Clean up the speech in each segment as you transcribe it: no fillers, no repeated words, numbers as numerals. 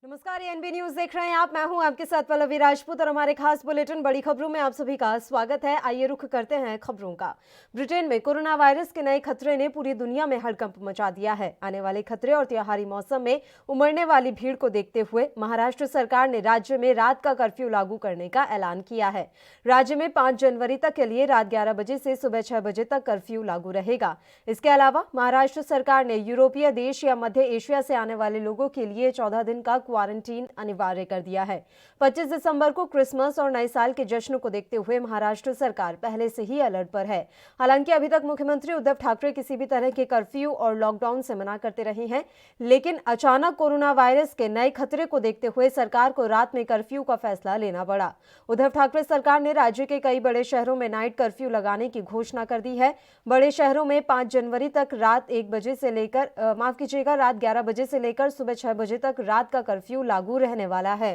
नमस्कार, ANB news देख रहे हैं आप। मैं हूं आपके साथ पल्लवी राजपूत और हमारे खास बुलेटिन बड़ी खबरों में आप सभी का स्वागत है। आइए रुख करते हैं खबरों का। ब्रिटेन में कोरोना वायरस के नए खतरे ने पूरी दुनिया में हड़कंप मचा दिया है। आने वाले खतरे और त्योहारी मौसम में उमड़ने वाली भीड़ को देखते हुए महाराष्ट्र सरकार ने राज्य में रात का कर्फ्यू लागू करने का ऐलान किया है। राज्य में 5 जनवरी तक के लिए रात 11 बजे से सुबह 6 बजे तक कर्फ्यू लागू रहेगा। इसके अलावा महाराष्ट्र सरकार ने यूरोपीय देश या मध्य एशिया से आने वाले लोगों के लिए 14 दिन का क्वारंटीन अनिवार्य कर दिया है। 25 दिसंबर को क्रिसमस और नए साल के जश्न को देखते हुए महाराष्ट्र सरकार पहले से ही अलर्ट पर है। हालांकि अभी तक मुख्यमंत्री उद्धव ठाकरे किसी भी तरह के कर्फ्यू और लॉकडाउन से मना करते रहे हैं, लेकिन अचानक कोरोना वायरस के नए खतरे को देखते हुए सरकार को रात में कर्फ्यू का फैसला लेना पड़ा। उद्धव ठाकरे सरकार ने राज्य के कई बड़े शहरों में नाइट कर्फ्यू लगाने की घोषणा कर दी है। बड़े शहरों में 5 जनवरी तक रात 1 बजे से लेकर रात 11 बजे से लेकर सुबह 6 बजे तक रात का कर्फ्यू लागू रहने वाला है।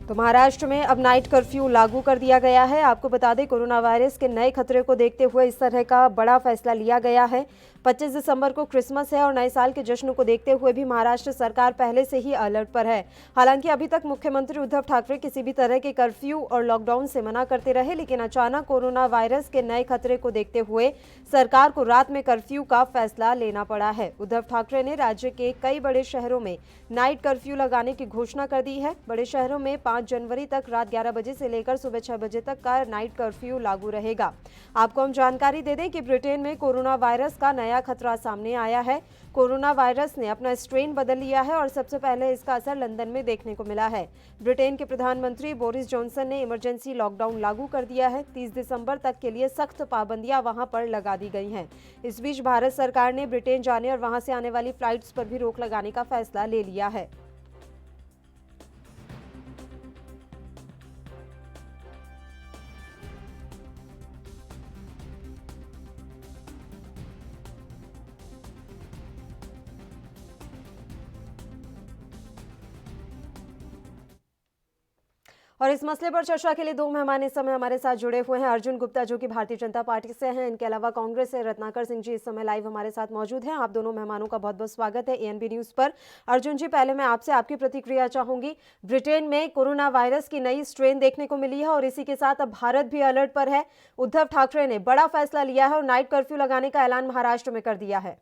तो महाराष्ट्र में अब नाइट कर्फ्यू लागू कर दिया गया है। आपको बता दें, कोरोना वायरस के नए खतरे को देखते हुए इस तरह का बड़ा फैसला लिया गया है। 25 दिसंबर को क्रिसमस है और नए साल के जश्न को देखते हुए भी महाराष्ट्र सरकार पहले से ही अलर्ट पर है। हालांकि अभी तक मुख्यमंत्री उद्धव ठाकरे किसी भी तरह के कर्फ्यू और लॉकडाउन से मना करते रहे, लेकिन अचानक कोरोना वायरस के नए खतरे को देखते हुए सरकार को रात में कर्फ्यू का फैसला लेना पड़ा है। उद्धव ठाकरे ने राज्य के कई बड़े शहरों में नाइट कर्फ्यू लगाने की घोषणा कर दी है। बड़े शहरों में 5 जनवरी तक रात 11 बजे से लेकर सुबह 6 बजे तक का नाइट कर्फ्यू लागू रहेगा। आपको हम जानकारी दे दें कि ब्रिटेन में कोरोना वायरस का नया खतरा सामने आया है। कोरोना वायरस ने अपना स्ट्रेन बदल लिया है और सबसे पहले इसका असर लंदन में देखने को मिला है। ब्रिटेन के प्रधानमंत्री बोरिस जॉनसन ने इमरजेंसी लॉकडाउन लागू कर दिया है। 30 दिसंबर तक के लिए सख्त पाबंदियां वहां पर लगा दी गई हैं। इस बीच भारत सरकार ने ब्रिटेन जाने और वहां से आने वाली फ्लाइट्स पर भी रोक लगाने का फैसला ले लिया है। और इस मसले पर चर्चा के लिए 2 मेहमान इस समय हमारे साथ जुड़े हुए हैं। अर्जुन गुप्ता, जो कि भारतीय जनता पार्टी से हैं, इनके अलावा कांग्रेस से रत्नाकर सिंह जी इस समय लाइव हमारे साथ मौजूद हैं। आप दोनों मेहमानों का बहुत बहुत स्वागत है एएनबी न्यूज पर। अर्जुन जी, पहले मैं आपसे आपकी प्रतिक्रिया चाहूंगी। ब्रिटेन में कोरोना वायरस की नई स्ट्रेन देखने को मिली है और इसी के साथ अब भारत भी अलर्ट पर है। उद्धव ठाकरे ने बड़ा फैसला लिया है और नाइट कर्फ्यू लगाने का ऐलान महाराष्ट्र में कर दिया है।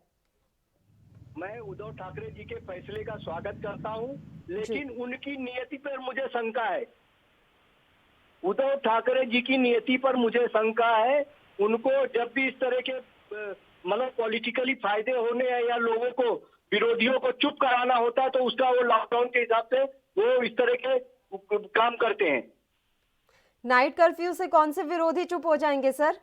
मैं उद्धव ठाकरे जी के फैसले का स्वागत करता हूं, लेकिन उनकी नियति पर मुझे शंका है। उद्धव ठाकरे जी की नियति पर मुझे शंका है। उनको जब भी इस तरह के मतलब पॉलिटिकली फायदे होने हैं या लोगों को, विरोधियों को चुप कराना होता है, तो उसका वो लॉकडाउन के हिसाब से वो इस तरह के काम करते हैं। नाइट कर्फ्यू से कौन से विरोधी चुप हो जाएंगे सर?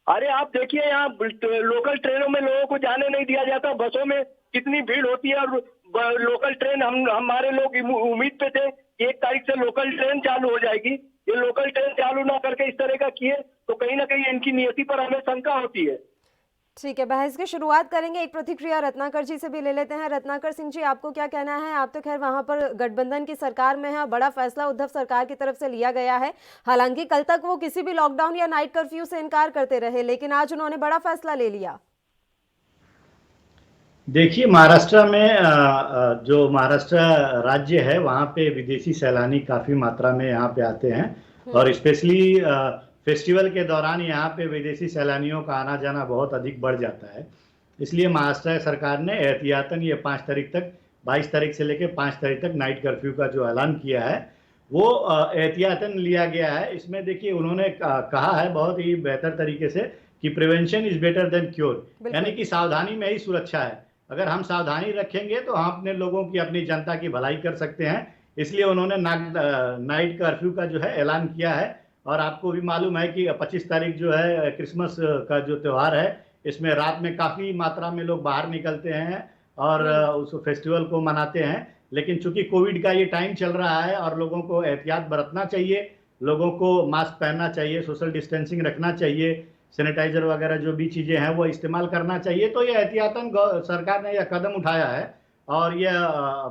अरे आप देखिए, यहाँ लोकल ट्रेनों में लोगों को जाने नहीं दिया जाता। बसों में कितनी भीड़ होती है और लोकल ट्रेन, हमारे लोग उम्मीद पे थे 1 तारीख से लोकल ट्रेन चालू हो जाएगी। ये लोकल ट्रेन चालू ना करके इस तरह का किए तो कहीं ना कहीं इनकी नियति पर हमें शंका होती है। ठीक है, बहस की शुरुआत करेंगे। एक प्रतिक्रिया रत्नाकर जी से भी ले लेते हैं। रत्नाकर सिंह जी, आपको क्या कहना है? आप तो खैर वहां पर गठबंधन की सरकार में है, बड़ा फैसला उद्धव सरकार की तरफ से लिया गया है। हालांकि कल तक वो किसी भी लॉकडाउन या नाइट कर्फ्यू से इनकार करते रहे, लेकिन आज उन्होंने बड़ा फैसला ले लिया। देखिए, महाराष्ट्र में जो महाराष्ट्र राज्य है, वहाँ पे विदेशी सैलानी काफ़ी मात्रा में यहाँ पे आते हैं और स्पेशली फेस्टिवल के दौरान यहाँ पे विदेशी सैलानियों का आना जाना बहुत अधिक बढ़ जाता है। इसलिए महाराष्ट्र सरकार ने एहतियातन ये 5 तारीख तक, 22 तारीख से लेकर 5 तारीख तक नाइट कर्फ्यू का जो ऐलान किया है वो एहतियातन लिया गया है। इसमें देखिए, उन्होंने कहा है बहुत ही बेहतर तरीके से कि prevention is better than cure, यानी कि सावधानी में ही सुरक्षा है। अगर हम सावधानी रखेंगे तो हम अपने लोगों की, अपनी जनता की भलाई कर सकते हैं। इसलिए उन्होंने नाइट कर्फ्यू का जो है ऐलान किया है। और आपको भी मालूम है कि 25 तारीख जो है क्रिसमस का जो त्यौहार है, इसमें रात में काफ़ी मात्रा में लोग बाहर निकलते हैं और उस फेस्टिवल को मनाते हैं। लेकिन चूंकि कोविड का ये टाइम चल रहा है और लोगों को एहतियात बरतना चाहिए, लोगों को मास्क पहनना चाहिए, सोशल डिस्टेंसिंग रखना चाहिए, सैनिटाइजर वगैरह जो भी चीज़ें हैं वो इस्तेमाल करना चाहिए। तो ये एहतियातन सरकार ने यह कदम उठाया है और यह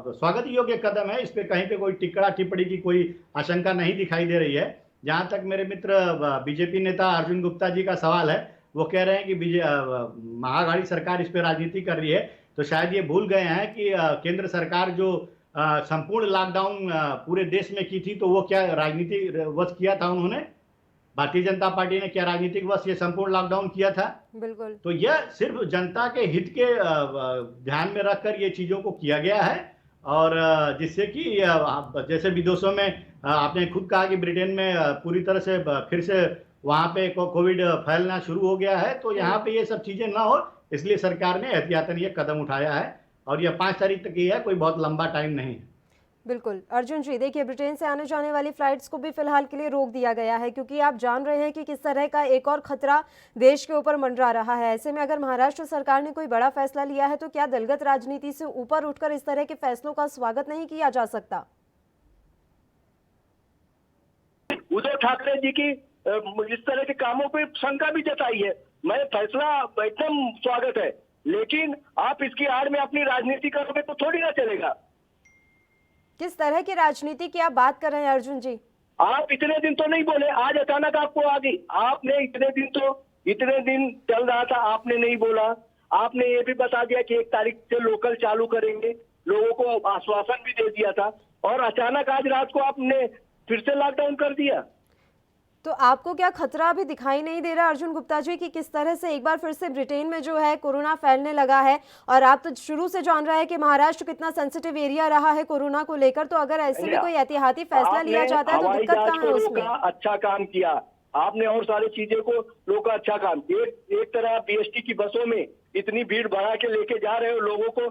स्वागत योग्य कदम है। इस पर कहीं पे कोई टिकड़ा टिप्पणी की कोई आशंका नहीं दिखाई दे रही है। जहाँ तक मेरे मित्र बीजेपी नेता अर्जुन गुप्ता जी का सवाल है, वो कह रहे हैं कि महाअघाड़ी सरकार इस पर राजनीति कर रही है। तो शायद ये भूल गए हैं कि केंद्र सरकार जो संपूर्ण लॉकडाउन पूरे देश में की थी, तो वो क्या राजनीतिक वश किया था उन्होंने? भारतीय जनता पार्टी ने क्या राजनीतिक वश ये संपूर्ण लॉकडाउन किया था? बिल्कुल। तो यह सिर्फ जनता के हित के ध्यान में रखकर ये चीजों को किया गया है। और जिससे कि जैसे विदेशों में आपने खुद कहा कि ब्रिटेन में पूरी तरह से फिर से वहां पे कोविड फैलना शुरू हो गया है, तो यहाँ पे ये सब चीजें ना हो, इसलिए सरकार ने एहतियातन ये कदम उठाया है। और यह 5 तारीख तक ही है, कोई बहुत लंबा टाइम नहीं है। बिल्कुल अर्जुन जी, देखिए ब्रिटेन से आने जाने वाली फ्लाइट्स को भी फिलहाल के लिए रोक दिया गया है, क्योंकि आप जान रहे हैं कि किस तरह का एक और खतरा देश के ऊपर मंडरा रहा है। ऐसे में अगर महाराष्ट्र सरकार ने कोई बड़ा फैसला लिया है, तो क्या दलगत राजनीति से ऊपर उठकर इस तरह के फैसलों का स्वागत नहीं किया जा सकता? उद्धव ठाकरे जी की इस तरह के कामों पे शंका भी जताई है। मैं फैसला एकदम स्वागत है, लेकिन आप इसकी आड़ में अपनी राजनीति करोगे तो थोड़ी ना चलेगा। किस तरह की राजनीति की आप बात कर रहे हैं अर्जुन जी? आप इतने दिन तो नहीं बोले, आज अचानक आपको आ गई। आपने इतने दिन चल रहा था, आपने नहीं बोला। आपने ये भी बता दिया कि 1 तारीख से लोकल चालू करेंगे, लोगों को आश्वासन भी दे दिया था, और अचानक आज रात को आपने फिर से लॉकडाउन कर दिया। तो आपको क्या खतरा अभी दिखाई नहीं दे रहा अर्जुन गुप्ता जी कि किस तरह से एक बार फिर से ब्रिटेन में जो है कोरोना फैलने लगा है? और आप तो शुरू से जान रहे हैं कि महाराष्ट्र कितना सेंसिटिव एरिया रहा है कोरोना को लेकर, तो अगर ऐसे में कोई एहतियाती फैसला लिया जाता है तो दिक्कत कहाँ है उसमें? अच्छा काम किया आपने, और सारी चीजें को रोका, अच्छा काम। एक तरह बीएसटी की बसों में इतनी भीड़ बढ़ा के लेके जा रहे हो, लोगों को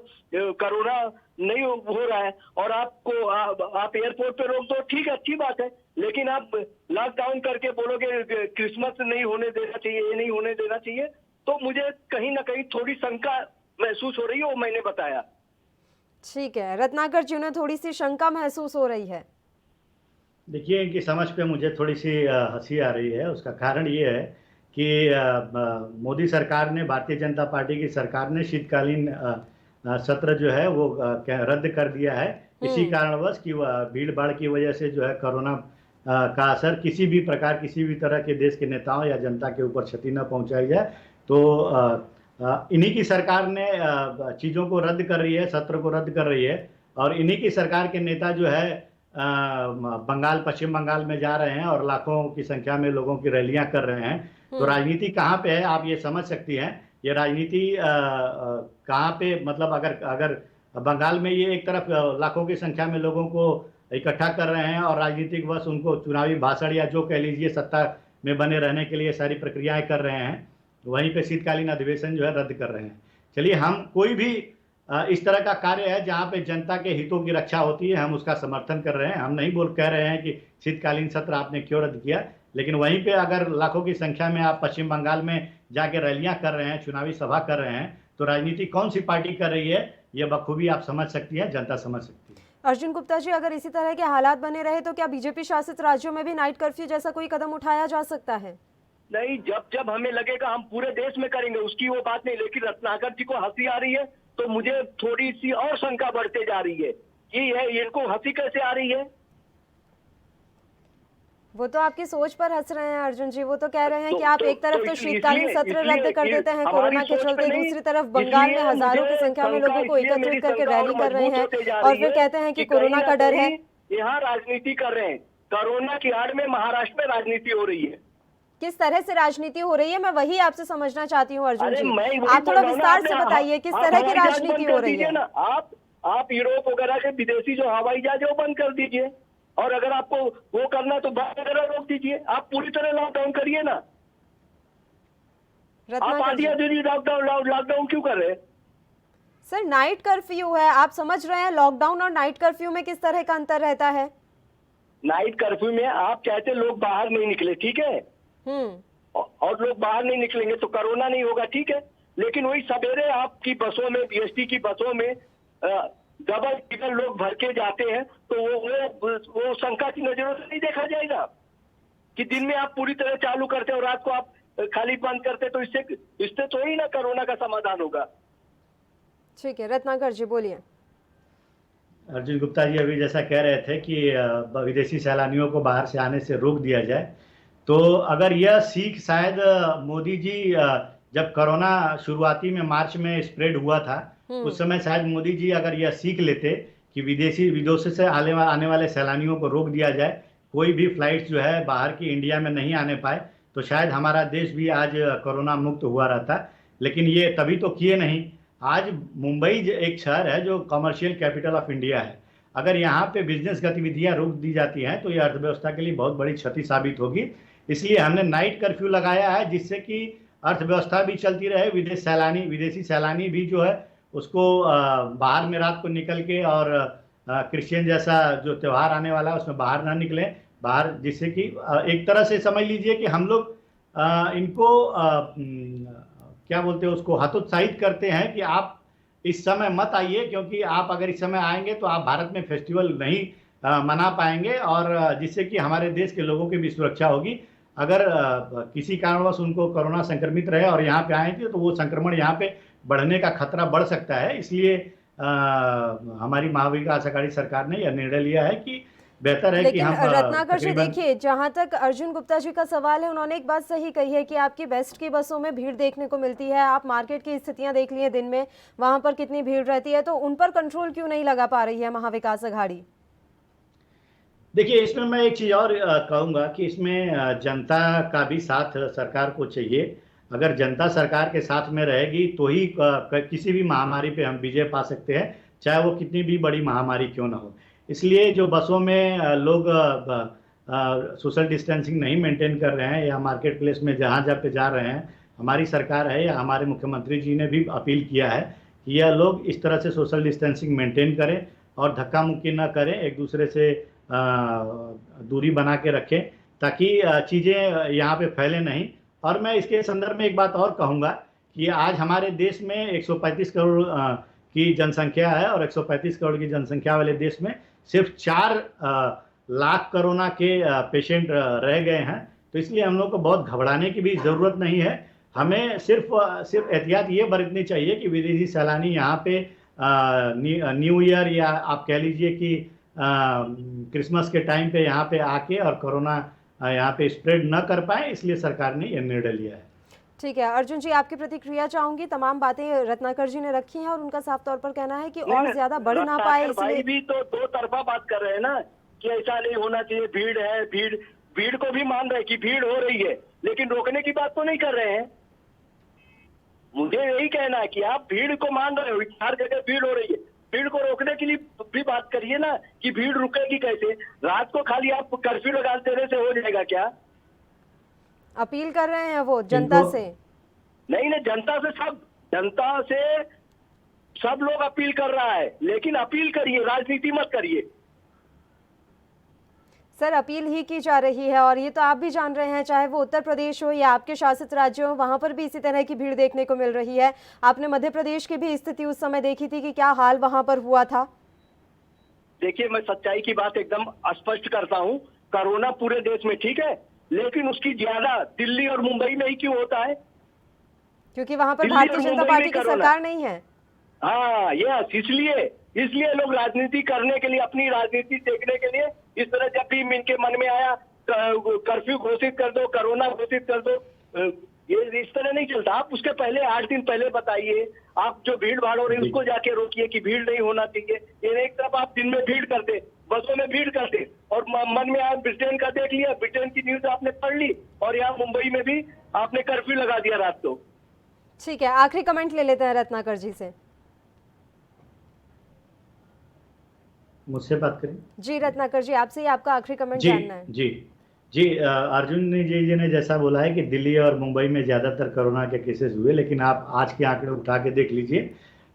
कोरोना नहीं हो रहा है, और आपको आप एयरपोर्ट पे रोक दो, ठीक है, अच्छी बात है। लेकिन आप लॉकडाउन करके बोलोगे क्रिसमस नहीं होने देना चाहिए, ये नहीं होने देना चाहिए, तो मुझे कहीं ना कहीं थोड़ी शंका महसूस हो रही है, वो मैंने बताया। ठीक है, रत्नाकर जी, उन्हें थोड़ी सी शंका महसूस हो रही है। देखिए, इनकी समझ पे मुझे थोड़ी सी हंसी आ रही है। उसका कारण ये है कि मोदी सरकार ने, भारतीय जनता पार्टी की सरकार ने शीतकालीन सत्र जो है वो रद्द कर दिया है, इसी कारणवश कि भीड़ भाड़ की वजह से जो है कोरोना का असर किसी भी प्रकार, किसी भी तरह के देश के नेताओं या जनता के ऊपर क्षति न पहुंचाई जाए। तो इन्हीं की सरकार ने चीज़ों को रद्द कर रही है, सत्र को रद्द कर रही है, और इन्हीं की सरकार के नेता जो है पश्चिम बंगाल में जा रहे हैं और लाखों की संख्या में लोगों की रैलियां कर रहे हैं। तो राजनीति कहाँ पे है, आप ये समझ सकती हैं। ये राजनीति कहाँ पे, मतलब अगर बंगाल में ये एक तरफ लाखों की संख्या में लोगों को इकट्ठा कर रहे हैं और राजनीतिक वश उनको चुनावी भाषण या जो कह लीजिए सत्ता में बने रहने के लिए सारी प्रक्रियाएं कर रहे हैं, वहीं पे शीतकालीन अधिवेशन जो है रद्द कर रहे हैं। चलिए, हम कोई भी इस तरह का कार्य है जहां पे जनता के हितों की रक्षा होती है, हम उसका समर्थन कर रहे हैं। हम नहीं कह रहे हैं कि शीतकालीन सत्र आपने क्यों रद्द किया, लेकिन वहीं पे अगर लाखों की संख्या में आप पश्चिम बंगाल में जाके रैलियां कर रहे हैं, चुनावी सभा कर रहे हैं, तो राजनीति कौन सी पार्टी कर रही है, ये बखूबी आप समझ सकती है, जनता समझ सकती है। अर्जुन गुप्ता जी, अगर इसी तरह के हालात बने रहे तो क्या बीजेपी शासित राज्यों में भी नाइट कर्फ्यू जैसा कोई कदम उठाया जा सकता है? नहीं, जब हमें लगेगा हम पूरे देश में करेंगे, उसकी वो बात नहीं। लेकिन रत्नाकर जी को हंसी आ रही है, तो मुझे थोड़ी सी और शंका बढ़ते जा रही है कि इनको हंसी कैसे आ रही है। वो तो आपकी सोच पर हंस रहे हैं अर्जुन जी। वो तो कह रहे हैं कि आप एक तरफ तो शीतकालीन सत्र रद्द कर देते हैं कोरोना के चलते, दूसरी तरफ बंगाल में हजारों की संख्या में लोगों को एकत्रित करके रैली कर रहे हैं और फिर कहते हैं कि कोरोना का डर है। यहाँ राजनीति कर रहे हैं, कोरोना की आड़ में महाराष्ट्र में राजनीति हो रही है। किस तरह से राजनीति हो रही है, मैं वही आपसे समझना चाहती हूँ अर्जुन जी। मैं आप थोड़ा विस्तार से बताइए किस तरह की राजनीति हो रही है। आप यूरोप वगैरह के विदेशी जो हवाई जहाज वो बंद कर दीजिए, और अगर आपको वो करना तो बस वगैरह रोक दीजिए। आप पूरी तरह लॉकडाउन करिए ना। आप आधी लॉकडाउन क्यों कर रहे हैं? सर, नाइट कर्फ्यू है, आप समझ रहे हैं लॉकडाउन और नाइट कर्फ्यू में किस तरह का अंतर रहता है? नाइट कर्फ्यू में आप चाहते लोग बाहर नहीं निकले, ठीक है, और लोग बाहर नहीं निकलेंगे तो कोरोना नहीं होगा, ठीक है। लेकिन वही सवेरे आपकी बसों में, बीएसटी की बसों में डबल टिकल लोग भर के जाते हैं, तो वो शंका की नजरों से नहीं देखा जाएगा कि दिन में आप पूरी तरह चालू करते और रात को आप खाली बंद करते, तो इससे तो ही ना कोरोना का समाधान होगा। ठीक है, रत्नाकर जी बोलिए। अर्जुन गुप्ता जी अभी जैसा कह रहे थे कि विदेशी सैलानियों को बाहर से आने से रोक दिया जाए, तो अगर यह सीख शायद मोदी जी जब कोरोना शुरुआती में मार्च में स्प्रेड हुआ था, उस समय शायद मोदी जी अगर यह सीख लेते कि विदेशों से आने वाले सैलानियों को रोक दिया जाए, कोई भी फ्लाइट जो है बाहर की इंडिया में नहीं आने पाए, तो शायद हमारा देश भी आज कोरोना मुक्त हुआ रहता। लेकिन ये तभी तो किए नहीं। आज मुंबई एक शहर है जो कमर्शियल कैपिटल ऑफ इंडिया है। अगर यहाँ पे बिजनेस गतिविधियां रोक दी जाती हैं तो ये अर्थव्यवस्था के लिए बहुत बड़ी क्षति साबित होगी। इसलिए हमने नाइट कर्फ्यू लगाया है, जिससे कि अर्थव्यवस्था भी चलती रहे, विदेशी सैलानी भी जो है उसको बाहर में रात को निकल के, और क्रिश्चियन जैसा जो त्यौहार आने वाला है उसमें बाहर ना निकले बाहर, जिससे कि एक तरह से समझ लीजिए कि हम लोग इनको क्या बोलते हैं उसको हतोत्साहित करते हैं कि आप इस समय मत आइए, क्योंकि आप अगर इस समय आएंगे तो आप भारत में फेस्टिवल नहीं मना पाएंगे, और जिससे कि हमारे देश के लोगों की भी सुरक्षा होगी। अगर किसी कारणवश उनको कोरोना संक्रमित रहे और यहाँ पे आए थे तो वो संक्रमण यहाँ पे बढ़ने का खतरा बढ़ सकता है। इसलिए हमारी महाविकास अघाड़ी सरकार ने यह निर्णय लिया है कि बेहतर है कि लेकिन हम रत्नाकर जी तकरीबन देखिए, जहां तक अर्जुन गुप्ता जी का सवाल है, उन्होंने एक बात सही कही है कि आपकी बेस्ट की बसों में भीड़ देखने को मिलती है। आप मार्केट की स्थितियां देख लिए दिन में, वहां पर कितनी भीड़ रहती है, तो उन पर कंट्रोल क्यों नहीं लगा पा रही है महाविकास अघाड़ी? देखिए, इसमें मैं एक चीज़ और कहूँगा कि इसमें जनता का भी साथ सरकार को चाहिए। अगर जनता सरकार के साथ में रहेगी तो ही किसी भी महामारी पे हम विजय पा सकते हैं, चाहे वो कितनी भी बड़ी महामारी क्यों ना हो। इसलिए जो बसों में लोग सोशल डिस्टेंसिंग नहीं मेंटेन कर रहे हैं या मार्केट प्लेस में जहाँ जहाँ पे जा रहे हैं, हमारी सरकार है या हमारे मुख्यमंत्री जी ने भी अपील किया है कि यह लोग इस तरह से सोशल डिस्टेंसिंग मेंटेन करें और धक्का मुक्की न करें, एक दूसरे से दूरी बना के रखें, ताकि चीज़ें यहाँ पे फैले नहीं। और मैं इसके संदर्भ में एक बात और कहूँगा कि आज हमारे देश में 135 करोड़ की जनसंख्या है, और 135 करोड़ की जनसंख्या वाले देश में सिर्फ 4 लाख कोरोना के पेशेंट रह गए हैं। तो इसलिए हम लोग को बहुत घबराने की भी ज़रूरत नहीं है। हमें सिर्फ एहतियात ये बरतनी चाहिए कि विदेशी सैलानी यहाँ पे न्यू ईयर या आप कह लीजिए कि क्रिसमस के टाइम पे यहाँ पे आके और कोरोना यहाँ पे स्प्रेड न कर पाए, इसलिए सरकार ने यह निर्णय लिया है। ठीक है अर्जुन जी, आपकी प्रतिक्रिया चाहूंगी। तमाम बातें रत्नाकर जी ने रखी हैं और उनका साफ तौर पर कहना है कि और ज्यादा बढ़ ना पाए, इसलिए भी तो दो तरफा बात कर रहे हैं ना कि ऐसा नहीं होना चाहिए, भीड़ है, भीड़ को भी मान रहे हैं कि भीड़ हो रही है, लेकिन रोकने की बात तो नहीं कर रहे हैं। मुझे यही कहना है कि आप भीड़ को मान रहे हो, हर जगह भीड़ हो रही है, भीड़ को रोकने के लिए भी बात करिए ना कि भीड़ रुकेगी कैसे। रात को खाली आप कर्फ्यू लगा देने से हो जाएगा क्या? अपील कर रहे हैं वो जनता से। नहीं, जनता से सब लोग अपील कर रहा है, लेकिन अपील करिए, राजनीति मत करिए। सर, अपील ही की जा रही है और ये तो आप भी जान रहे हैं, चाहे वो उत्तर प्रदेश हो या आपके शासित राज्य हो, वहां पर भी इसी तरह की भीड़ देखने को मिल रही है। आपने मध्य प्रदेश की भी स्थिति उस समय देखी थी कि क्या हाल वहां पर हुआ था। देखिए, मैं सच्चाई की बात एकदम स्पष्ट करता हूं, कोरोना पूरे देश में ठीक है, लेकिन उसकी ज्यादा दिल्ली और मुंबई में ही क्यों होता है? क्योंकि वहां पर भारतीय जनता पार्टी की सरकार नहीं है। हाँ, यस, इसलिए लोग राजनीति करने के लिए, अपनी राजनीति देखने के लिए इस तरह जब भी इनके मन में आया कर्फ्यू घोषित कर दो, कोरोना घोषित कर दो, ये इस तरह नहीं चलता। आप उसके पहले 8 दिन पहले बताइए, आप जो भीड़ भाड़ हो रही है उसको जाके रोकिए कि भीड़ नहीं होना चाहिए। ये एक तरफ आप दिन में भीड़ करते, बसों में भीड़ करते, और मन में आप ब्रिटेन का देख लिया, ब्रिटेन की न्यूज आपने पढ़ ली, और यहाँ मुंबई में भी आपने कर्फ्यू लगा दिया रात को। ठीक है, आखिरी कमेंट ले लेते हैं रत्नाकर जी से। मुझसे बात करें जी रत्नाकर जी, आपसे ही आपका आखिरी कमेंट जानना है। जी, अर्जुन जी ने जैसा बोला है कि दिल्ली और मुंबई में ज़्यादातर कोरोना के केसेस हुए, लेकिन आप आज के आंकड़े उठा के देख लीजिए,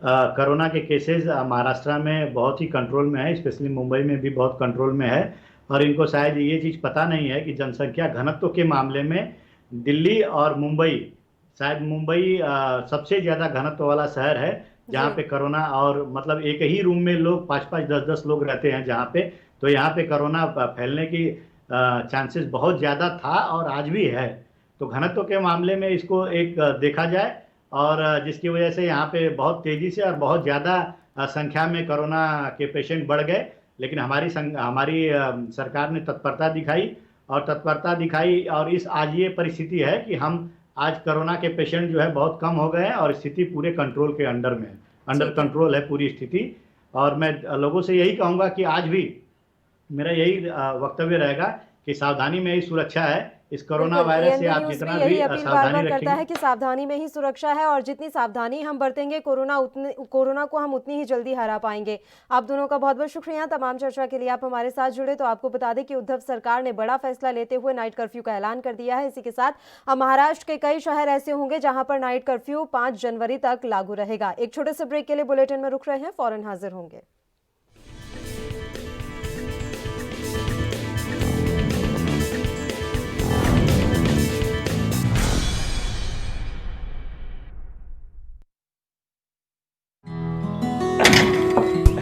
कोरोना के केसेस महाराष्ट्र में बहुत ही कंट्रोल में है, स्पेशली मुंबई में भी बहुत कंट्रोल में है। और इनको शायद ये चीज़ पता नहीं है कि जनसंख्या घनत्व के मामले में दिल्ली और मुंबई, शायद मुंबई सबसे ज़्यादा घनत्व वाला शहर है, जहाँ पे कोरोना, और मतलब एक ही रूम में लोग 5-5, 10-10 लोग रहते हैं जहाँ पे, तो यहाँ पे कोरोना फैलने की चांसेस बहुत ज़्यादा था और आज भी है। तो घनत्व के मामले में इसको एक देखा जाए, और जिसकी वजह से यहाँ पे बहुत तेज़ी से और बहुत ज़्यादा संख्या में कोरोना के पेशेंट बढ़ गए। लेकिन हमारी सरकार ने तत्परता दिखाई, और इस आज ये परिस्थिति है कि हम आज कोरोना के पेशेंट जो है बहुत कम हो गए हैं और स्थिति पूरे कंट्रोल के अंडर में है, अंडर ठीक है। कंट्रोल है पूरी स्थिति। और मैं लोगों से यही कहूँगा कि आज भी मेरा यही वक्तव्य रहेगा कि सावधानी में ही सुरक्षा है। इस कोरोना बिल्कुल, वायरस से एएनबी आप न्यूज़ जितना भी यही भी अपील बार सावधानी बार करता रखेंगे। है कि सावधानी में ही सुरक्षा है और जितनी सावधानी हम बरतेंगे कोरोना को हम उतनी ही जल्दी हरा पाएंगे। आप दोनों का बहुत बहुत शुक्रिया तमाम चर्चा के लिए आप हमारे साथ जुड़े। तो आपको बता दें कि उद्धव सरकार ने बड़ा फैसला लेते हुए नाइट कर्फ्यू का ऐलान कर दिया है। इसी के साथ अब महाराष्ट्र के कई शहर ऐसे होंगे जहां पर नाइट कर्फ्यू 5 जनवरी तक लागू रहेगा। एक छोटे से ब्रेक के लिए बुलेटिन में रुक रहे हैं, फौरन हाजिर होंगे।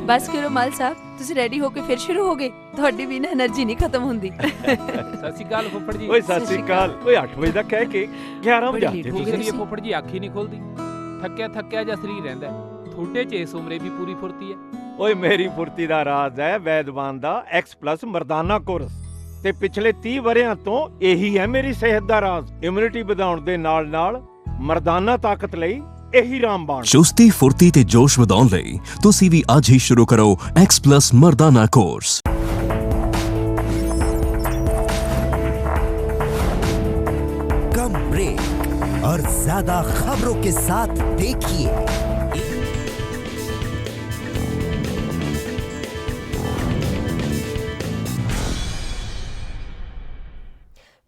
ਬਸ ਕਰੋ ਮਾਲ ਸਾਹਿਬ, ਤੁਸੀਂ ਰੈਡੀ ਹੋ ਕੇ ਫਿਰ ਸ਼ੁਰੂ ਹੋ ਗਏ। ਤੁਹਾਡੀ ਵੀ ਨਾ એનર્ਜੀ ਨਹੀਂ ਖਤਮ ਹੁੰਦੀ। ਸਤਿ ਸ਼੍ਰੀ ਅਕਾਲ ਫੁੱਫੜ ਜੀ। ਓਏ ਸਤਿ ਸ੍ਰੀ ਅਕਾਲ। ਓਏ 8 ਵਜੇ ਦਾ ਕਹਿ ਕੇ 11 ਬੜੀ ਵਜੇ ਲੇਟ ਹੋ ਤੁਸੀਂ। ਗਏ। ਤੁਸੀਂ ਇਹ ਫੁੱਫੜ ਜੀ ਅੱਖ ਹੀ ਨਹੀਂ ਖੁੱਲਦੀ। ਥੱਕਿਆ ਜਿਹਾ ਸਰੀਰ ਰਹਿੰਦਾ ਹੈ। ਤੁਹਾਡੇ 'ਚ ਇਸ ਉਮਰੇ ਵੀ ਪੂਰੀ ਫੁਰਤੀ ਹੈ। ਓਏ ਮੇਰੀ ਫੁਰਤੀ ਦਾ ਰਾਜ਼ ਹੈ ਵੈਦਵਾਨ ਦਾ X+ ਮਰਦਾਨਾ ਕੋਰਸ ਤੇ ਪਿਛਲੇ 30 ਵਰਿਆਂ ਤੋਂ ਇਹੀ ਹੈ ਮੇਰੀ ਸਿਹਤ ਦਾ ਰਾਜ਼। ਇਮਿਊਨਿਟੀ ਵਧਾਉਣ ਦੇ ਨਾਲ ਮਰਦਾਨਾ ਤਾਕਤ ਲਈ ਇਹੀ ਰਾਮਬਾਣ। ਚੁਸਤੀ ਫੁਰਤੀ ਤੇ ਜੋਸ਼ ਵਧਾਉਣ ਲਈ ਤੁਸੀਂ ਵੀ ਅੱਜ ਹੀ ਸ਼ੁਰੂ ਕਰੋ X+ ਮਰਦਾਨਾ ਕੋਰਸ। कम ब्रेक और ज्यादा खबरों के साथ देखिए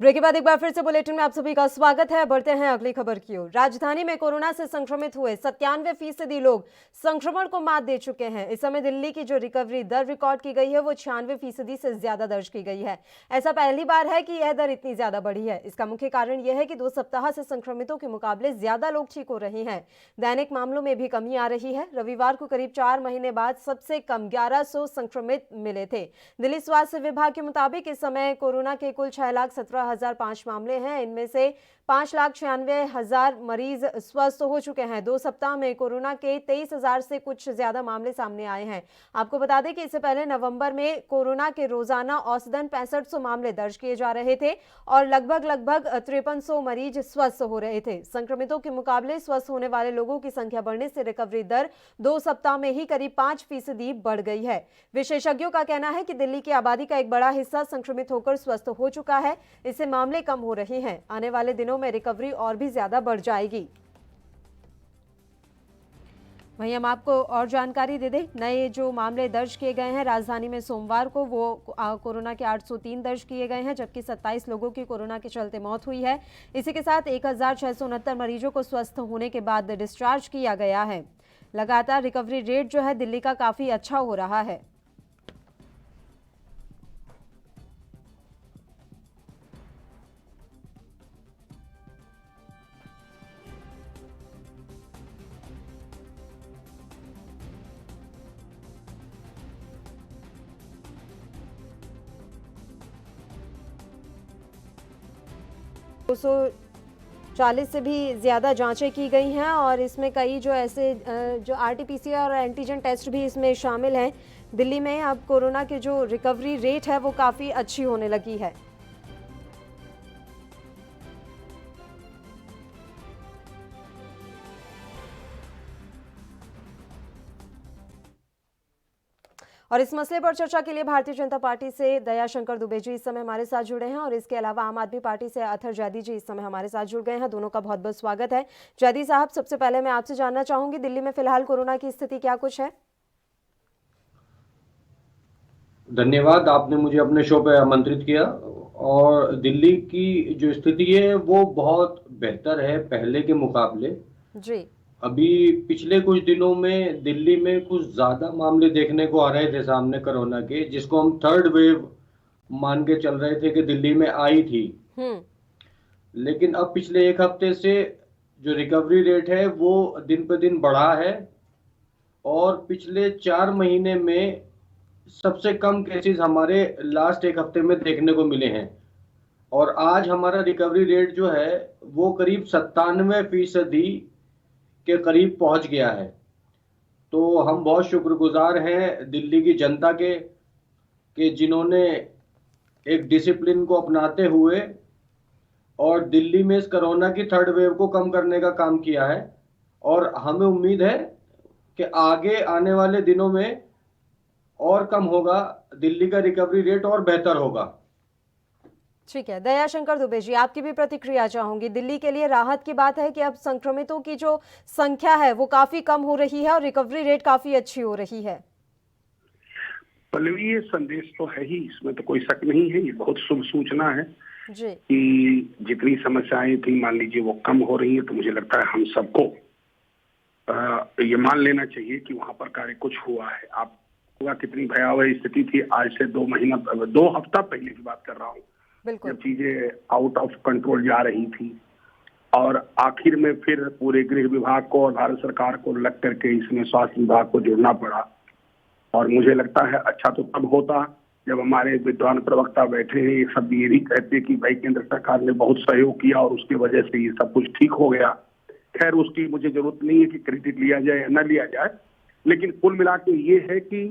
ब्रेक के बाद एक बार फिर से बुलेटिन में आप सभी का स्वागत है। बढ़ते हैं अगली खबर की ओर। राजधानी में कोरोना से संक्रमित हुए 97% लोग संक्रमण को मात दे चुके हैं। इस समय दिल्ली की जो रिकवरी दर रिकॉर्ड की गई है वो 96% से ज्यादा दर्ज की गई है। ऐसा पहली बार है कि यह दर इतनी ज्यादा बढ़ी है। इसका मुख्य कारण यह है कि 2 सप्ताह से संक्रमितों के मुकाबले ज्यादा लोग ठीक हो रहे हैं। दैनिक मामलों में भी कमी आ रही है। रविवार को करीब 4 महीने बाद सबसे कम 1100 संक्रमित मिले थे। दिल्ली स्वास्थ्य विभाग के मुताबिक इस समय कोरोना के कुल 6,17,005 मामले हैं। इनमें से 5,96,000 मरीज स्वस्थ हो चुके हैं। 2 सप्ताह में कोरोना के 23,000 से कुछ ज्यादा मामले सामने आए हैं। आपको बता दें कि इससे पहले नवंबर में कोरोना के रोजाना औसतन 6500 मामले दर्ज किए जा रहे थे और लगभग 5300 मरीज स्वस्थ हो रहे थे। संक्रमितों के मुकाबले स्वस्थ होने वाले लोगों की संख्या बढ़ने से रिकवरी दर 2 सप्ताह में ही करीब 5% बढ़ गई है। विशेषज्ञों का कहना है कि दिल्ली की आबादी का एक बड़ा हिस्सा संक्रमित होकर स्वस्थ हो चुका है। इससे मामले कम हो रहे हैं। आने वाले दिनों में रिकवरी और भी ज्यादा बढ़ जाएगी। वहीं हम आपको और जानकारी दे दें, नए जो मामले दर्ज किए गए हैं राजधानी में सोमवार को वो कोरोना के 803 दर्ज किए गए हैं, जबकि 27 लोगों की कोरोना के चलते मौत हुई है। इसी के साथ 1,669 मरीजों को स्वस्थ होने के बाद डिस्चार्ज किया गया है। लगातार रिकवरी रेट जो है दिल्ली का काफी अच्छा हो रहा है। दो 240 से भी ज़्यादा जांचें की गई हैं और इसमें कई जो ऐसे जो RT-PCR और एंटीजन टेस्ट भी इसमें शामिल हैं। दिल्ली में अब कोरोना की जो रिकवरी रेट है वो काफ़ी अच्छी होने लगी है। और इस मसले पर चर्चा के लिए भारतीय जनता पार्टी से दयाशंकर दुबे जी इस समय हमारे साथ जुड़े हैं और इसके अलावा आम आदमी पार्टी से अथर जैदी जी इस समय हमारे साथ जुड़ गए हैं। दोनों का बहुत बहुत स्वागत है। जैदी साहब, सबसे पहले मैं आपसे जानना चाहूंगी दिल्ली में फिलहाल कोरोना की स्थिति क्या कुछ है? धन्यवाद, आपने मुझे अपने शो पे आमंत्रित किया। और दिल्ली की जो स्थिति है वो बहुत बेहतर है पहले के मुकाबले जी। अभी पिछले कुछ दिनों में दिल्ली में कुछ ज्यादा मामले देखने को आ रहे थे सामने कोरोना के, जिसको हम 3rd वेव मान के चल रहे थे कि दिल्ली में आई थी। लेकिन अब पिछले 1 हफ्ते से जो रिकवरी रेट है वो दिन पे दिन बढ़ा है और पिछले 4 महीने में सबसे कम केसेस हमारे लास्ट 1 हफ्ते में देखने को मिले हैं। और आज हमारा रिकवरी रेट जो है वो करीब 97% के करीब पहुंच गया है। तो हम बहुत शुक्रगुजार हैं दिल्ली की जनता के कि जिन्होंने एक डिसिप्लिन को अपनाते हुए और दिल्ली में इस कोरोना की थर्ड वेव को कम करने का काम किया है। और हमें उम्मीद है कि आगे आने वाले दिनों में और कम होगा, दिल्ली का रिकवरी रेट और बेहतर होगा। ठीक है, दयाशंकर दुबे जी, आपकी भी प्रतिक्रिया चाहूंगी। दिल्ली के लिए राहत की बात है कि अब संक्रमितों की जो संख्या है वो काफी कम हो रही है और रिकवरी रेट काफी अच्छी हो रही है। पल्लवी, ये संदेश तो है ही, इसमें तो कोई शक नहीं है। ये बहुत शुभ सूचना है जी। कि जितनी समस्याएं थी मान लीजिए वो कम हो रही है। तो मुझे लगता है हम सबको ये मान लेना चाहिए कि वहां पर कार्य कुछ हुआ है। आपको कितनी भयावह स्थिति थी आज से 2 हफ्ता पहले की बात कर रहा हूँ, जब चीजें आउट ऑफ कंट्रोल जा रही थी और आखिर में फिर पूरे गृह विभाग को और भारत सरकार को लग करके इसमें स्वास्थ्य विभाग को जुड़ना पड़ा। और मुझे लगता है अच्छा तो तब होता जब हमारे विद्वान प्रवक्ता बैठे हैं, ये सब ये भी कहते कि भाई केंद्र सरकार ने बहुत सहयोग किया और उसकी वजह से ये सब कुछ ठीक हो गया। खैर, उसकी मुझे जरूरत नहीं है कि क्रेडिट लिया जाए या न लिया जाए, लेकिन कुल मिला के ये है कि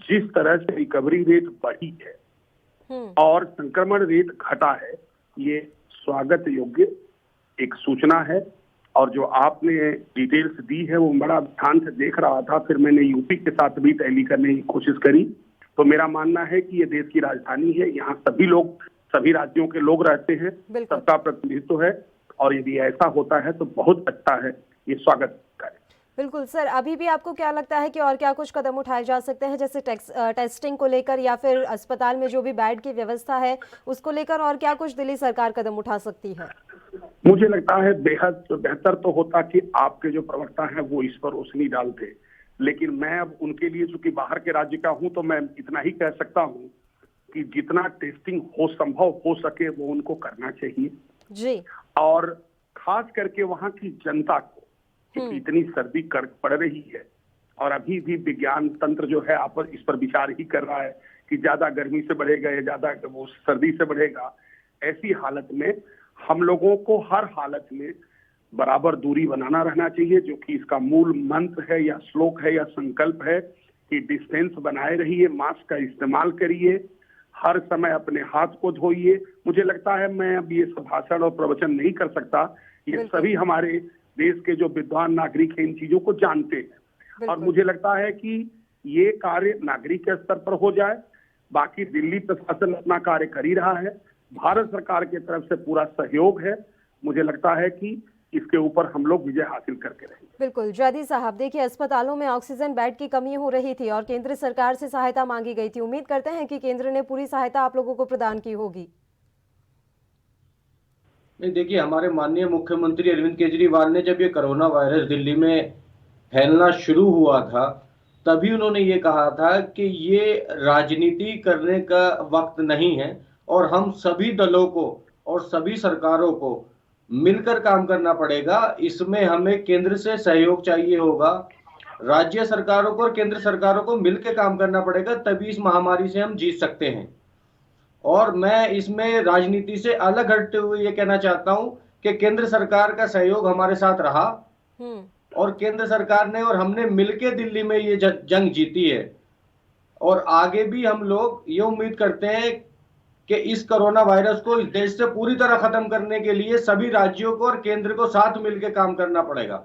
जिस तरह से रिकवरी रेट बढ़ी है और संक्रमण रेट घटा है, ये स्वागत योग्य एक सूचना है। और जो आपने डिटेल्स दी है वो बड़ा ध्यान से देख रहा था, फिर मैंने यूपी के साथ भी टैली करने की कोशिश करी। तो मेरा मानना है कि ये देश की राजधानी है, यहाँ सभी लोग, सभी राज्यों के लोग रहते हैं, सबका प्रतिनिधित्व है और यदि ऐसा होता है तो बहुत अच्छा है, ये स्वागत कार्य। बिल्कुल सर, अभी भी आपको क्या लगता है कि और क्या कुछ कदम उठाए जा सकते हैं, जैसे टेस्टिंग को लेकर या फिर अस्पताल में जो भी बेड की व्यवस्था है उसको लेकर, और क्या कुछ दिल्ली सरकार कदम उठा सकती है? मुझे लगता है बेहद बेहतर तो होता कि आपके जो प्रवक्ता हैं वो इस पर रोशनी डालते, लेकिन मैं अब उनके लिए चूंकि बाहर के राज्य का हूं तो मैं इतना ही कह सकता हूं कि जितना टेस्टिंग संभव हो सके वो उनको करना चाहिए जी। और खास करके वहां की जनता को, क्योंकि इतनी सर्दी पड़ रही है और अभी भी विज्ञान तंत्र जो है आप इस पर विचार ही कर रहा है कि ज्यादा गर्मी से बढ़ेगा या ज्यादा वो सर्दी से बढ़ेगा। ऐसी हालत में हम लोगों को हर हालत में बराबर दूरी बनाना रहना चाहिए, जो कि इसका मूल मंत्र है या श्लोक है या संकल्प है कि डिस्टेंस बनाए रहिए, मास्क का इस्तेमाल करिए, हर समय अपने हाथ को धोइए। मुझे लगता है मैं अब ये सब भाषण और प्रवचन नहीं कर सकता, ये सभी हमारे देश के जो विद्वान नागरिक हैं इन चीजों को जानते हैं और मुझे लगता है कि ये कार्य नागरिक के स्तर पर हो जाए। बाकी दिल्ली प्रशासन अपना कार्य कर ही रहा है, भारत सरकार की तरफ से पूरा सहयोग है। मुझे लगता है कि इसके ऊपर हम लोग विजय हासिल करके रहेंगे। बिल्कुल जैदी साहब, देखिए अस्पतालों में ऑक्सीजन बेड की कमी हो रही थी और केंद्र सरकार से सहायता मांगी गई थी। उम्मीद करते हैं कि केंद्र ने पूरी सहायता आप लोगों को प्रदान की होगी। नहीं, देखिए हमारे माननीय मुख्यमंत्री अरविंद केजरीवाल ने जब ये कोरोना वायरस दिल्ली में फैलना शुरू हुआ था तभी उन्होंने ये कहा था कि ये राजनीति करने का वक्त नहीं है और हम सभी दलों को और सभी सरकारों को मिलकर काम करना पड़ेगा। इसमें हमें केंद्र से सहयोग चाहिए होगा, राज्य सरकारों को और केंद्र सरकारों को मिलकर काम करना पड़ेगा, तभी इस महामारी से हम जीत सकते हैं। और मैं इसमें राजनीति से अलग हटते हुए ये कहना चाहता हूं कि केंद्र सरकार का सहयोग हमारे साथ रहा और केंद्र सरकार ने और हमने मिलकर दिल्ली में ये जंग जीती है और आगे भी हम लोग ये उम्मीद करते हैं कि इस कोरोना वायरस को इस देश से पूरी तरह खत्म करने के लिए सभी राज्यों को और केंद्र को साथ मिलकर काम करना पड़ेगा।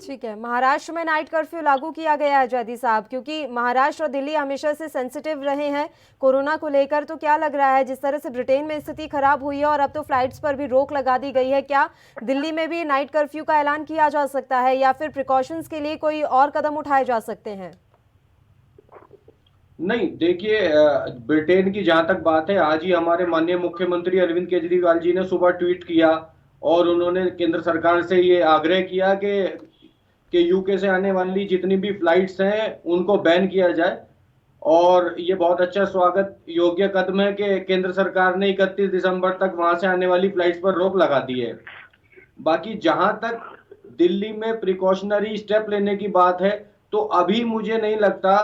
ठीक है, महाराष्ट्र में नाइट कर्फ्यू लागू किया गया है जैदी साहब, क्योंकि महाराष्ट्र और दिल्ली हमेशा से सेंसिटिव रहे हैं कोरोना को लेकर, तो क्या लग रहा है जिस तरह से ब्रिटेन में स्थिति खराब हुई है और अब तो फ्लाइट्स पर भी रोक लगा दी गई है, क्या दिल्ली में भी नाइट कर्फ्यू का ऐलान किया जा सकता है या फिर प्रिकॉशंस के लिए कोई और कदम उठाए जा सकते हैं? नहीं, देखिए ब्रिटेन की जहां तक बात है, आज ही हमारे माननीय मुख्यमंत्री अरविंद केजरीवाल जी ने सुबह ट्वीट किया और उन्होंने केंद्र सरकार से ये आग्रह किया कि यूके से आने वाली जितनी भी फ्लाइट्स हैं उनको बैन किया जाए और ये बहुत अच्छा स्वागत योग्य कदम है कि केंद्र सरकार ने 31 दिसंबर तक वहां से आने वाली फ्लाइट्स पर रोक लगा दी है। बाकी जहां तक दिल्ली में प्रिकॉशनरी स्टेप लेने की बात है तो अभी मुझे नहीं लगता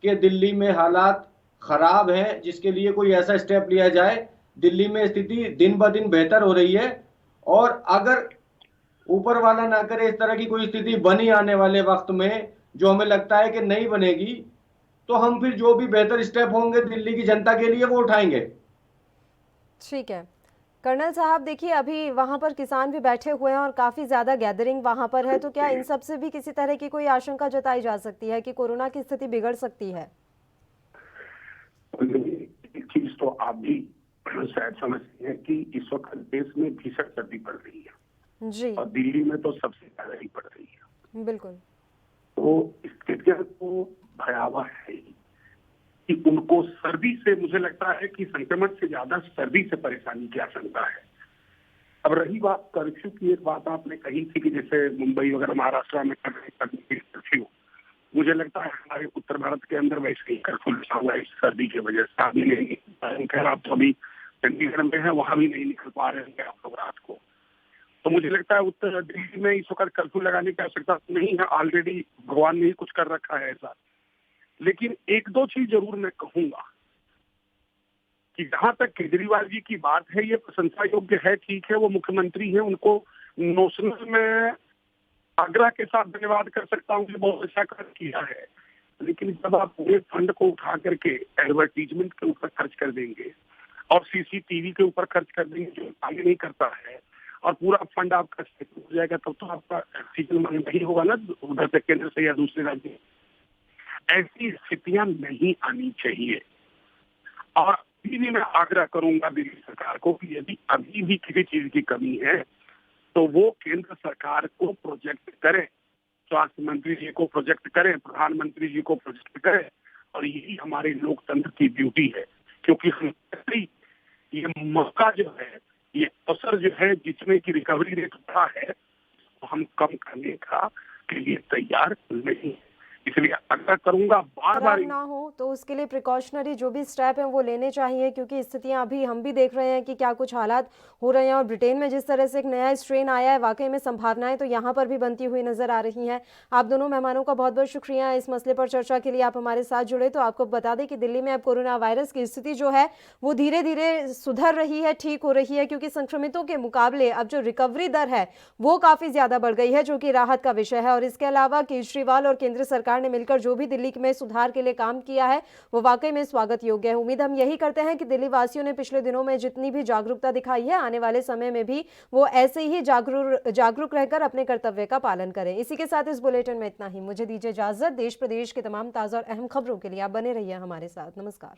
कि दिल्ली में हालात खराब हैं जिसके लिए कोई ऐसा स्टेप लिया जाए। दिल्ली में स्थिति दिन ब दिन बेहतर हो रही है और अगर ऊपर वाला ना करे इस तरह की कोई स्थिति बनी आने वाले वक्त में, जो हमें लगता है कि नहीं बनेगी, तो हम फिर जो भी बेहतर स्टेप होंगे दिल्ली की जनता के लिए वो उठाएंगे। ठीक है, कर्नल साहब देखिए, अभी वहां पर किसान भी बैठे हुए हैं और काफी ज्यादा गैदरिंग वहां पर है, तो क्या इन सब से भी किसी तरह की कोई आशंका जताई जा सकती है कि कोरोना की स्थिति बिगड़ सकती है? एक चीज तो आप भी शायद समझते हैं कि इस वक्त देश में भीषण सर्दी पड़ रही है जी और दिल्ली में तो सबसे ज्यादा ही पड़ रही है। बिल्कुल। तो स्थितियां तो भयावह है ही कि उनको सर्दी से, मुझे लगता है कि संक्रमण से ज्यादा सर्दी से परेशानी की आशंका है। अब रही बात कर्फ्यू की, एक बात आपने कही थी कि जैसे मुंबई वगैरह महाराष्ट्र में कर रहे कर्फ्यू, मुझे लगता है हमारे उत्तर भारत के अंदर वैसे ही कर्फ्यू लगा हुआ है इस सर्दी की वजह से। अभी नहीं, खैर आप तो अभी चंडीगढ़ में है, वहां भी नहीं निकल पा रहे हैं आप लोग रात को। तो मुझे लगता है उत्तर दिल्ली में इस वक्त कर्फ्यू लगाने की आवश्यकता नहीं है, ऑलरेडी भगवान ने ही कुछ कर रखा है ऐसा। लेकिन एक दो चीज जरूर मैं कहूंगा कि जहां तक केजरीवाल जी की बात है, ये प्रशंसा योग्य है, ठीक है, वो मुख्यमंत्री हैं, उनको नोशनल में आग्रह के साथ धन्यवाद कर सकता हूँ कि बहुत अच्छा कार्य किया है। लेकिन जब आप पूरे फंड को उठा करके एडवर्टीजमेंट के ऊपर खर्च कर देंगे और सीसीटीवी के ऊपर खर्च कर देंगे जो आगे नहीं करता है, और पूरा फंड आपका हो जाएगा, तब तो आपका सीजन नहीं होगा ना उधर से, केंद्र से या दूसरे राज्य। ऐसी स्थितियां नहीं आनी चाहिए। और अभी भी मैं आग्रह करूंगा दिल्ली सरकार को कि यदि अभी भी किसी चीज की कमी है तो वो केंद्र सरकार को प्रोजेक्ट करे, स्वास्थ्य मंत्री जी को प्रोजेक्ट करें, प्रधानमंत्री जी को प्रोजेक्ट करें। और यही हमारे लोकतंत्र की ब्यूटी है, क्योंकि हम ये मौका जो है, ये अवसर जो है, जितने की रिकवरी रेट बढ़ा है, तो हम कम करने का के लिए तैयार नहीं है। इसलिए आग्रह करूंगा बार बार ना हो तो उसके लिए प्रिकॉशनरी जो भी स्टेप हैं वो लेने चाहिए, क्योंकि स्थितियां अभी हम भी देख रहे हैं कि क्या कुछ हालात हो रहे हैं। और ब्रिटेन में जिस तरह से एक नया स्ट्रेन आया है, वाकई में संभावनाएं तो यहाँ पर भी बनती हुई नजर आ रही हैं। आप दोनों मेहमानों का बहुत बहुत शुक्रिया इस मसले पर चर्चा के लिए, आप हमारे साथ जुड़े। तो आपको बता दें कि दिल्ली में अब कोरोना वायरस की स्थिति जो है वो धीरे धीरे सुधर रही है, ठीक हो रही है, क्योंकि संक्रमितों के मुकाबले अब जो रिकवरी दर है वो काफी ज्यादा बढ़ गई है, जो कि राहत का विषय है। और इसके अलावा केजरीवाल और केंद्र सरकार ने मिलकर जो भी दिल्ली में सुधार के लिए काम किया है वो वाकई में स्वागत योग्य है। उम्मीद हम यही करते हैं कि दिल्ली वासियों ने पिछले दिनों में जितनी भी जागरूकता दिखाई है, आने वाले समय में भी वो ऐसे ही जागरूक रहकर अपने कर्तव्य का पालन करें। इसी के साथ इस बुलेटिन में इतना ही। मुझे दीजिए इजाजत। देश प्रदेश के तमाम ताजा और अहम खबरों के लिए आप बने रहिए हमारे साथ। नमस्कार।